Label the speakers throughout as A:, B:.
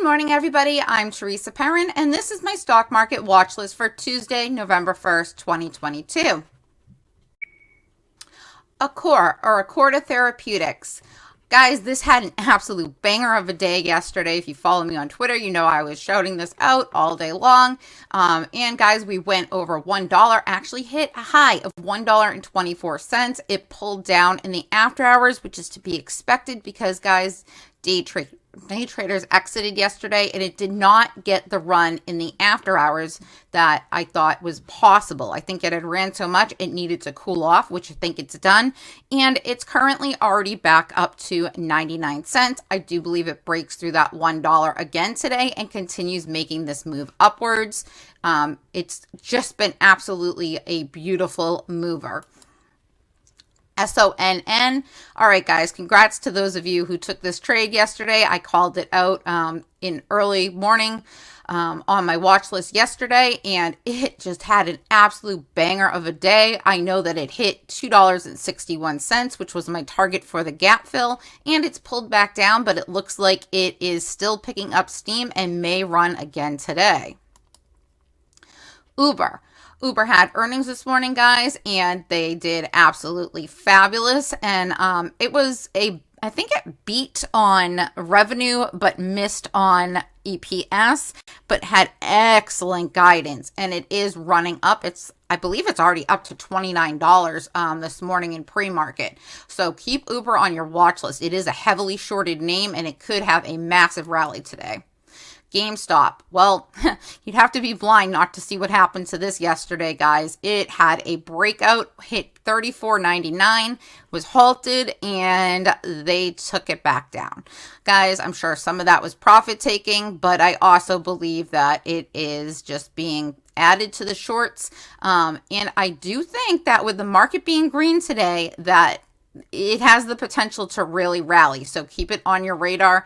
A: Good morning, everybody. I'm Teresa Perrin, and this is my stock market watch list for Tuesday, November 1st, 2022. Accorda Therapeutics. Guys, this had an absolute banger of a day yesterday. If you follow me on Twitter, you know I was shouting this out all day long. And guys, we went over $1, actually hit a high of $1.24. It pulled down in the after hours, which is to be expected because, guys, day traders exited yesterday, and it did not get the run in the after hours that I thought was possible. I think it had ran so much it needed to cool off, which I think it's done, and it's currently already back up to 99 cents. I do believe it breaks through that $1 again today and continues making this move upwards. It's just been absolutely a beautiful mover. SONN. All right, guys, congrats to those of you who took this trade yesterday. I called it out in early morning on my watch list yesterday, and it just had an absolute banger of a day. I know that it hit $2.61, which was my target for the gap fill, and it's pulled back down, but it looks like it is still picking up steam and may run again today. Uber had earnings this morning, guys, and they did absolutely fabulous. And I think it beat on revenue, but missed on EPS, but had excellent guidance. And it is running up. I believe it's already up to $29 this morning in pre-market. So keep Uber on your watch list. It is a heavily shorted name, and it could have a massive rally today. GameStop. Well, you'd have to be blind not to see what happened to this yesterday, guys. It had a breakout, hit $34.99, was halted, and they took it back down. Guys, I'm sure some of that was profit taking, but I also believe that it is just being added to the shorts. And I do think that with the market being green today, that it has the potential to really rally. So keep it on your radar.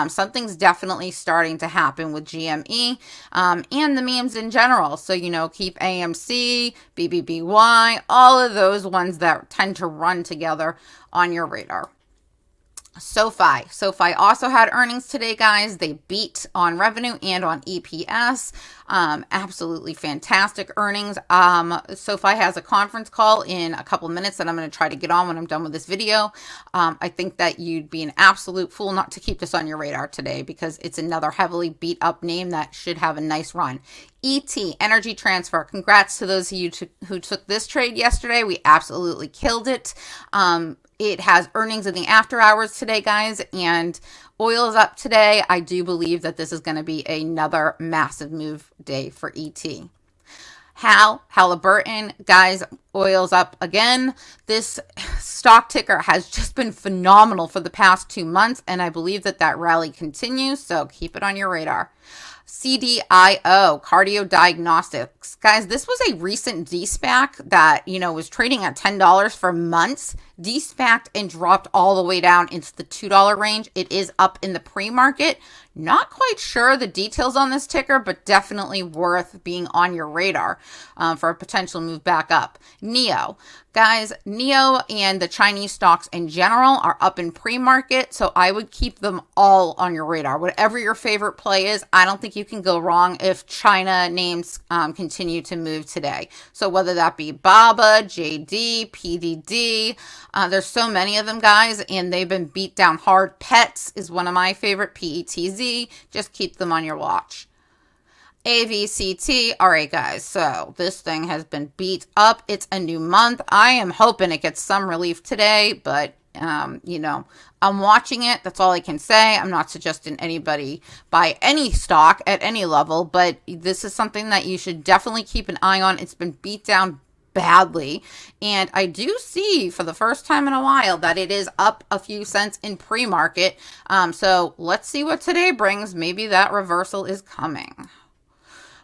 A: Something's definitely starting to happen with GME and the memes in general. So, keep AMC, BBBY, all of those ones that tend to run together on your radar. SoFi also had earnings today, guys. They beat on revenue and on EPS. Absolutely fantastic earnings. SoFi has a conference call in a couple minutes that I'm going to try to get on when I'm done with this video. I think that you'd be an absolute fool not to keep this on your radar today because it's another heavily beat up name that should have a nice run. ET, Energy Transfer. Congrats to those of you who took this trade yesterday. We absolutely killed it. It has earnings in the after hours today, guys, and oil is up today. I do believe that this is going to be another massive move day for ET. Halliburton, guys, oil's up again. This stock ticker has just been phenomenal for the past 2 months, and I believe that rally continues, so keep it on your radar. CDIO, Cardio Diagnostics. Guys, this was a recent D-spac that, was trading at $10 for months. D-spaced and dropped all the way down into the $2 range. It is up in the pre-market. Not quite sure the details on this ticker, but definitely worth being on your radar for a potential move back up. NEO. Guys, NEO and the Chinese stocks in general are up in pre-market, so I would keep them all on your radar. Whatever your favorite play is, I don't think you can go wrong if China names continue to move today. So whether that be BABA, JD, PDD, there's so many of them, guys, and they've been beat down hard. Pets is one of my favorite, PETZ. Just keep them on your watch. AVCT. All right, guys, so this thing has been beat up. It's a new month. I am hoping it gets some relief today, but I'm watching it. That's all I can say. I'm not suggesting anybody buy any stock at any level, but this is something that you should definitely keep an eye on. It's been beat down badly, and I do see for the first time in a while that it is up a few cents in pre-market. So let's see what today brings. Maybe that reversal is coming.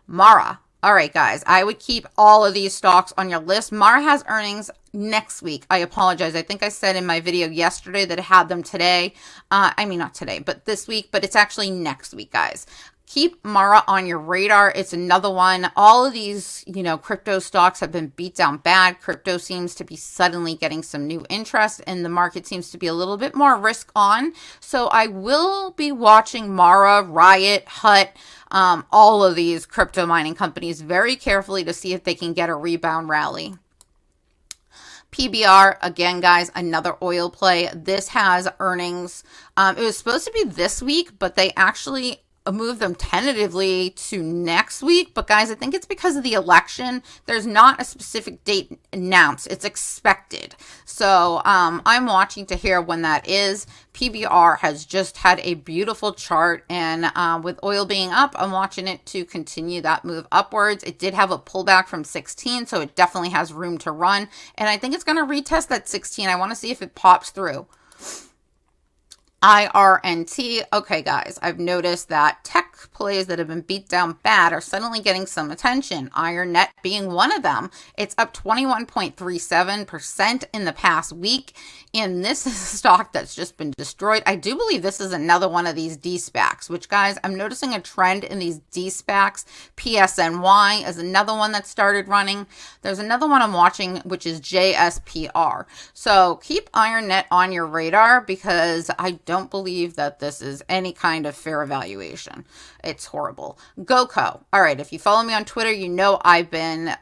A: Mara. All right, guys, I would keep all of these stocks on your list. Mara has earnings next week. I apologize. I think I said in my video yesterday that it had them today. Not today, but this week, but it's actually next week, guys. keep Mara on your radar. It's another one. All of these, crypto stocks have been beat down bad. Crypto seems to be suddenly getting some new interest, and the market seems to be a little bit more risk on. So I will be watching Mara, Riot, Hut, all of these crypto mining companies very carefully to see if they can get a rebound rally. PBR, again, guys, another oil play. This has earnings. It was supposed to be this week, but they actually moved them tentatively to next week. But guys, I think it's because of the election. There's not a specific date announced. It's expected. So I'm watching to hear when that is. PBR has just had a beautiful chart, and with oil being up, I'm watching it to continue that move upwards. It did have a pullback from 16, so it definitely has room to run. And I think it's going to retest that 16. I want to see if it pops through. IRNT. Okay, guys, I've noticed that tech plays that have been beat down bad are suddenly getting some attention. IronNet being one of them. It's up 21.37% in the past week, and this is a stock that's just been destroyed. I do believe this is another one of these D-spacs, which, guys, I'm noticing a trend in these D-spacs. PSNY is another one that started running. There's another one I'm watching, which is JSPR. So keep IronNet on your radar, because I don't believe that this is any kind of fair evaluation. It's horrible. GoCo. All right, if you follow me on Twitter, you know I've been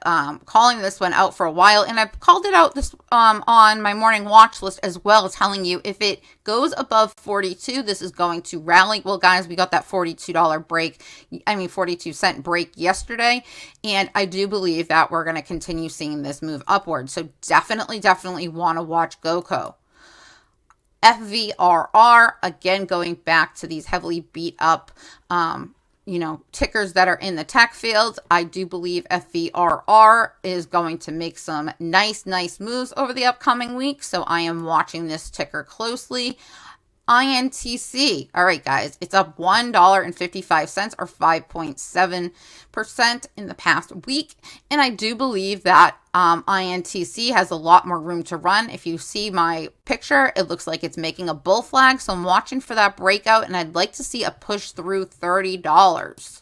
A: calling this one out for a while, and I've called it out this on my morning watch list as well, telling you if it goes above 42, this is going to rally. Well, guys, we got that $42 break, 42-cent break yesterday, and I do believe that we're going to continue seeing this move upward. So definitely want to watch GoCo. FVRR, again, going back to these heavily beat up, tickers that are in the tech field. I do believe FVRR is going to make some nice moves over the upcoming week. So I am watching this ticker closely. INTC. All right, guys, it's up $1.55 or 5.7% in the past week. And I do believe that INTC has a lot more room to run. If you see my picture, it looks like it's making a bull flag. So I'm watching for that breakout, and I'd like to see a push through $30.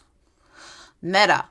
A: Meta.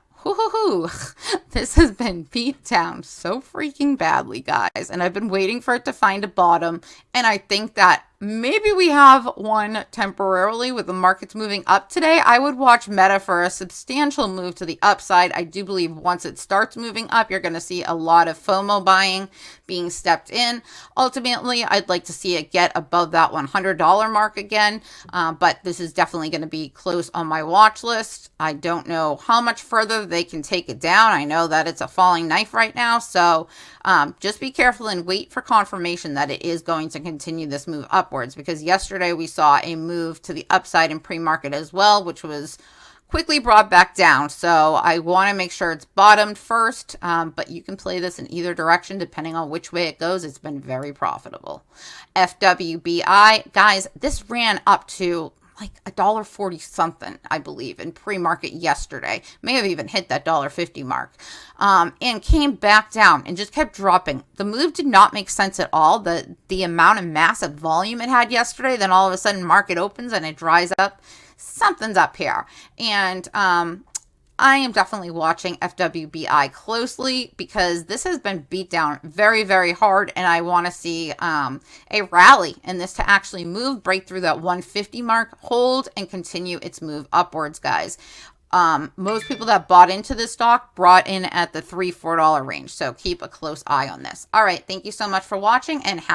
A: This has been beat down so freaking badly, guys. And I've been waiting for it to find a bottom. And I think that maybe we have one temporarily with the markets moving up today. I would watch Meta for a substantial move to the upside. I do believe once it starts moving up, you're going to see a lot of FOMO buying being stepped in. Ultimately, I'd like to see it get above that $100 mark again. But this is definitely going to be close on my watch list. I don't know how much further they can take it down. I know that it's a falling knife right now. So just be careful and wait for confirmation that it is going to continue this move upwards, because yesterday we saw a move to the upside in pre-market as well, which was quickly brought back down. So I want to make sure it's bottomed first, but you can play this in either direction depending on which way it goes. It's been very profitable. FWBI, guys, this ran up to like $1.40 something, I believe, in pre-market yesterday. May have even hit that $1.50 mark, and came back down and just kept dropping. The move did not make sense at all. The amount of massive volume it had yesterday, then all of a sudden market opens and it dries up. Something's up here. And I am definitely watching FWBI closely, because this has been beat down very hard, and I want to see a rally in this to actually move, break through that 150 mark, hold, and continue its move upwards, guys. Most people that bought into this stock brought in at the $3-4 range, so keep a close eye on this. All right, thank you so much for watching, and have